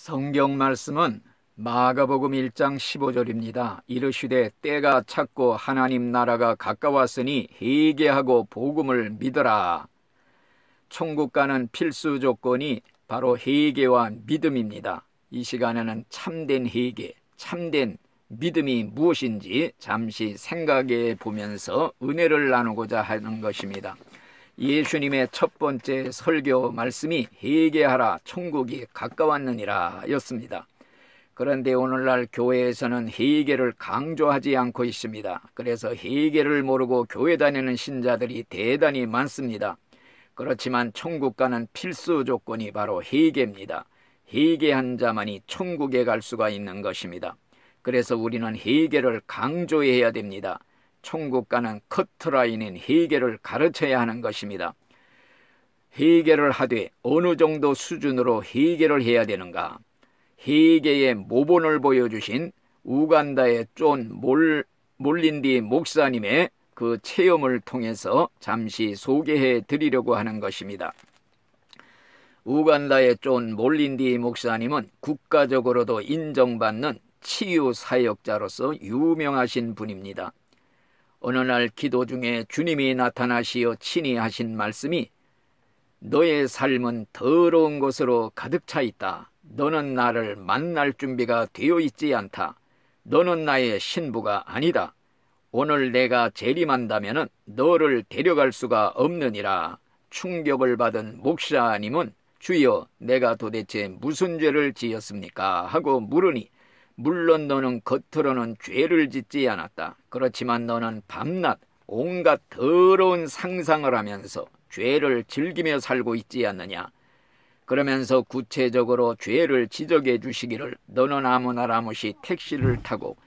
성경 말씀은 마가복음 1장 15절입니다. 이르시되 때가 찼고 하나님 나라가 가까웠으니 회개하고 복음을 믿으라. 천국 가는 필수 조건이 바로 회개와 믿음입니다. 이 시간에는 참된 회개, 참된 믿음이 무엇인지 잠시 생각해 보면서 은혜를 나누고자 하는 것입니다. 예수님의 첫 번째 설교 말씀이 회개하라 천국이 가까웠느니라 였습니다. 그런데 오늘날 교회에서는 회개를 강조하지 않고 있습니다. 그래서 회개를 모르고 교회 다니는 신자들이 대단히 많습니다. 그렇지만 천국 가는 필수 조건이 바로 회개입니다. 회개한 자만이 천국에 갈 수가 있는 것입니다. 그래서 우리는 회개를 강조해야 됩니다. 천국 가는 커트라인인 회개를 가르쳐야 하는 것입니다. 회개를 하되 어느 정도 수준으로 회개를 해야 되는가? 회개의 모본을 보여주신 우간다의 존 몰린디 목사님의 그 체험을 통해서 잠시 소개해 드리려고 하는 것입니다. 우간다의 존 몰린디 목사님은 국가적으로도 인정받는 치유 사역자로서 유명하신 분입니다. 어느 날 기도 중에 주님이 나타나시어 친히 하신 말씀이 너의 삶은 더러운 것으로 가득 차 있다. 너는 나를 만날 준비가 되어 있지 않다. 너는 나의 신부가 아니다. 오늘 내가 재림한다면 너를 데려갈 수가 없느니라. 충격을 받은 목사님은 주여 내가 도대체 무슨 죄를 지었습니까? 하고 물으니 물론 너는 겉으로는 죄를 짓지 않았다. 그렇지만 너는 밤낮 온갖 더러운 상상을 하면서 죄를 즐기며 살고 있지 않느냐. 그러면서 구체적으로 죄를 지적해 주시기를 너는 아무나라무시 택시를 타고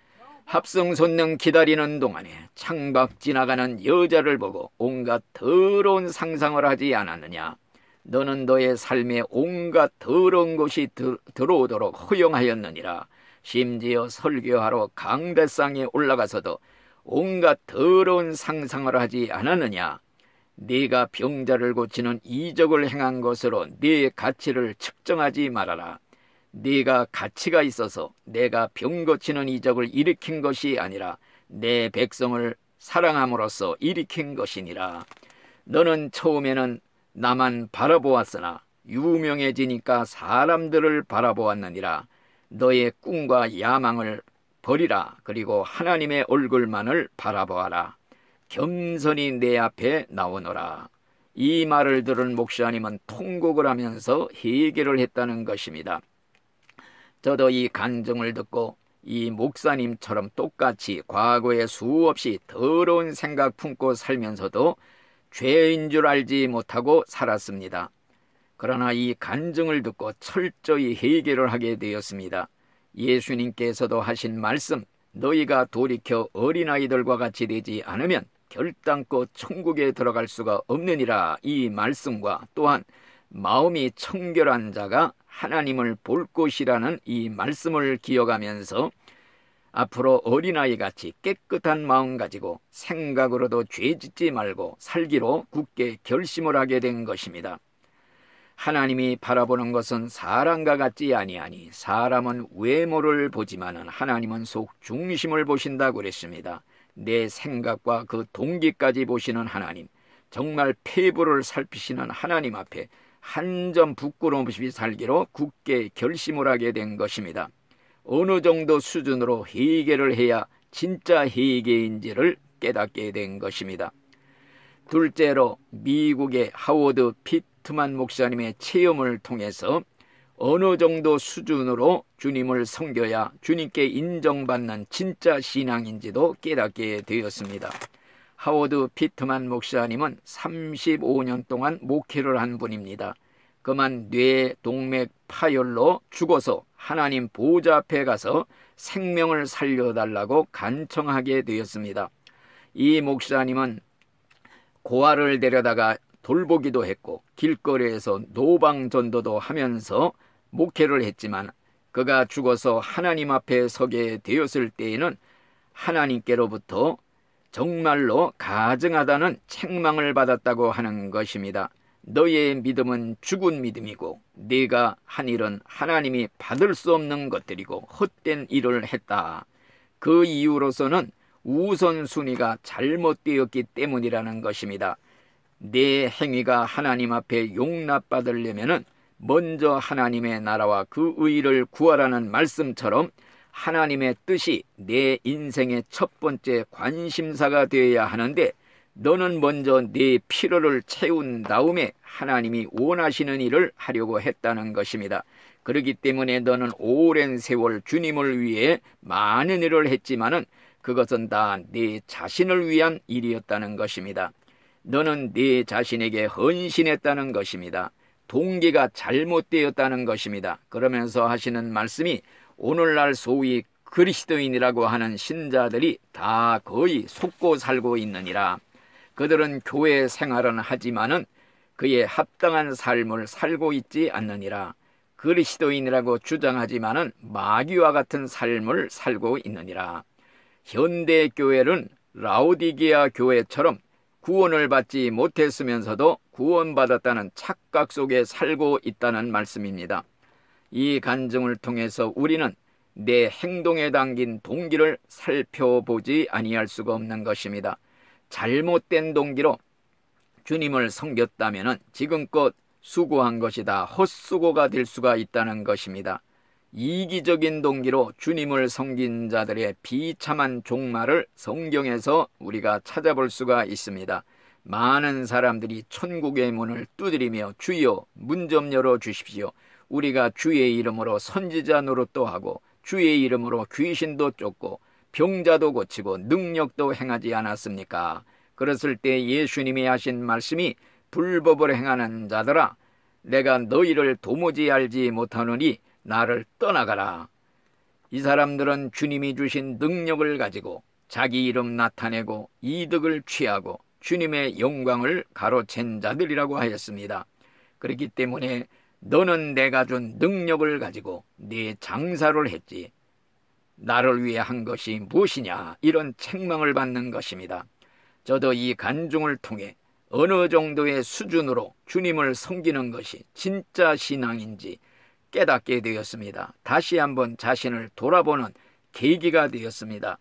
합성손님 기다리는 동안에 창밖 지나가는 여자를 보고 온갖 더러운 상상을 하지 않았느냐. 너는 너의 삶에 온갖 더러운 것이 들어오도록 허용하였느니라. 심지어 설교하러 강대상에 올라가서도 온갖 더러운 상상을 하지 않았느냐. 네가 병자를 고치는 이적을 행한 것으로 네 가치를 측정하지 말아라. 네가 가치가 있어서 내가 병 고치는 이적을 일으킨 것이 아니라 내 백성을 사랑함으로써 일으킨 것이니라. 너는 처음에는 나만 바라보았으나 유명해지니까 사람들을 바라보았느니라. 너의 꿈과 야망을 버리라. 그리고 하나님의 얼굴만을 바라보아라. 겸손히 내 앞에 나오너라. 이 말을 들은 목사님은 통곡을 하면서 회개를 했다는 것입니다. 저도 이 간증을 듣고 이 목사님처럼 똑같이 과거에 수없이 더러운 생각 품고 살면서도 죄인 줄 알지 못하고 살았습니다. 그러나 이 간증을 듣고 철저히 회개를 하게 되었습니다. 예수님께서도 하신 말씀, 너희가 돌이켜 어린아이들과 같이 되지 않으면 결단코 천국에 들어갈 수가 없느니라. 이 말씀과 또한 마음이 청결한 자가 하나님을 볼 것이라는 이 말씀을 기억하면서 앞으로 어린아이같이 깨끗한 마음 가지고 생각으로도 죄짓지 말고 살기로 굳게 결심을 하게 된 것입니다. 하나님이 바라보는 것은 사람과 같지 아니하니 사람은 외모를 보지만은 하나님은 속 중심을 보신다고 그랬습니다. 내 생각과 그 동기까지 보시는 하나님, 정말 폐부를 살피시는 하나님 앞에 한 점 부끄러움 없이 살기로 굳게 결심을 하게 된 것입니다. 어느 정도 수준으로 회개를 해야 진짜 회개인지를 깨닫게 된 것입니다. 둘째로 미국의 하워드 피트만 목사님의 체험을 통해서 어느 정도 수준으로 주님을 섬겨야 주님께 인정받는 진짜 신앙인지도 깨닫게 되었습니다. 하워드 피트만 목사님은 35년 동안 목회를 한 분입니다. 그만 뇌동맥 파열로 죽어서 하나님 보좌 앞에 가서 생명을 살려달라고 간청하게 되었습니다. 이 목사님은 고아를 데려다가 돌보기도 했고 길거리에서 노방전도도 하면서 목회를 했지만 그가 죽어서 하나님 앞에 서게 되었을 때에는 하나님께로부터 정말로 가증하다는 책망을 받았다고 하는 것입니다. 너의 믿음은 죽은 믿음이고 네가 한 일은 하나님이 받을 수 없는 것들이고 헛된 일을 했다. 그 이유로서는 우선순위가 잘못되었기 때문이라는 것입니다. 내 행위가 하나님 앞에 용납받으려면 먼저 하나님의 나라와 그 의를 구하라는 말씀처럼 하나님의 뜻이 내 인생의 첫 번째 관심사가 되어야 하는데, 너는 먼저 네 필요를 채운 다음에 하나님이 원하시는 일을 하려고 했다는 것입니다. 그렇기 때문에 너는 오랜 세월 주님을 위해 많은 일을 했지만은 그것은 다 네 자신을 위한 일이었다는 것입니다. 너는 네 자신에게 헌신했다는 것입니다. 동기가 잘못되었다는 것입니다. 그러면서 하시는 말씀이, 오늘날 소위 그리스도인이라고 하는 신자들이 다 거의 속고 살고 있느니라. 그들은 교회 생활은 하지만은 그에 합당한 삶을 살고 있지 않느니라. 그리스도인이라고 주장하지만은 마귀와 같은 삶을 살고 있느니라. 현대 교회는 라오디게아 교회처럼 구원을 받지 못했으면서도 구원받았다는 착각 속에 살고 있다는 말씀입니다. 이 간증을 통해서 우리는 내 행동에 담긴 동기를 살펴보지 아니할 수가 없는 것입니다. 잘못된 동기로 주님을 섬겼다면 지금껏 수고한 것이 다 헛수고가 될 수가 있다는 것입니다. 이기적인 동기로 주님을 섬긴 자들의 비참한 종말을 성경에서 우리가 찾아볼 수가 있습니다. 많은 사람들이 천국의 문을 두드리며 주여 문 좀 열어주십시오. 우리가 주의 이름으로 선지자 노릇도 하고 주의 이름으로 귀신도 쫓고 병자도 고치고 능력도 행하지 않았습니까? 그랬을 때 예수님이 하신 말씀이, 불법을 행하는 자들아 내가 너희를 도무지 알지 못하노니 나를 떠나가라. 이 사람들은 주님이 주신 능력을 가지고 자기 이름 나타내고 이득을 취하고 주님의 영광을 가로챈 자들이라고 하였습니다. 그렇기 때문에 너는 내가 준 능력을 가지고 네 장사를 했지, 나를 위해 한 것이 무엇이냐, 이런 책망을 받는 것입니다. 저도 이 간증을 통해 어느 정도의 수준으로 주님을 섬기는 것이 진짜 신앙인지 깨닫게 되었습니다. 다시 한번 자신을 돌아보는 계기가 되었습니다.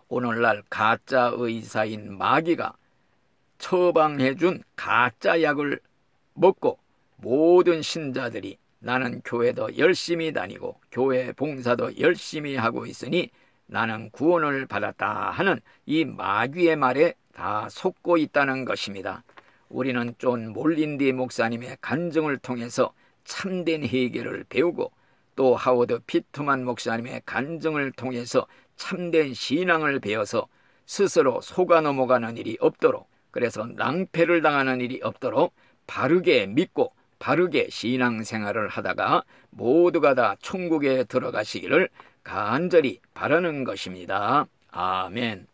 오늘날 가짜 의사인 마귀가 처방해준 가짜 약을 먹고 모든 신자들이 나는 교회도 열심히 다니고 교회 봉사도 열심히 하고 있으니 나는 구원을 받았다 하는 이 마귀의 말에 다 속고 있다는 것입니다. 우리는 존 몰린디 목사님의 간증을 통해서 참된 회개를 배우고 또 하워드 피트만 목사님의 간증을 통해서 참된 신앙을 배워서 스스로 속아 넘어가는 일이 없도록, 그래서 낭패를 당하는 일이 없도록 바르게 믿고 바르게 신앙생활을 하다가 모두가 다 천국에 들어가시기를 간절히 바라는 것입니다. 아멘.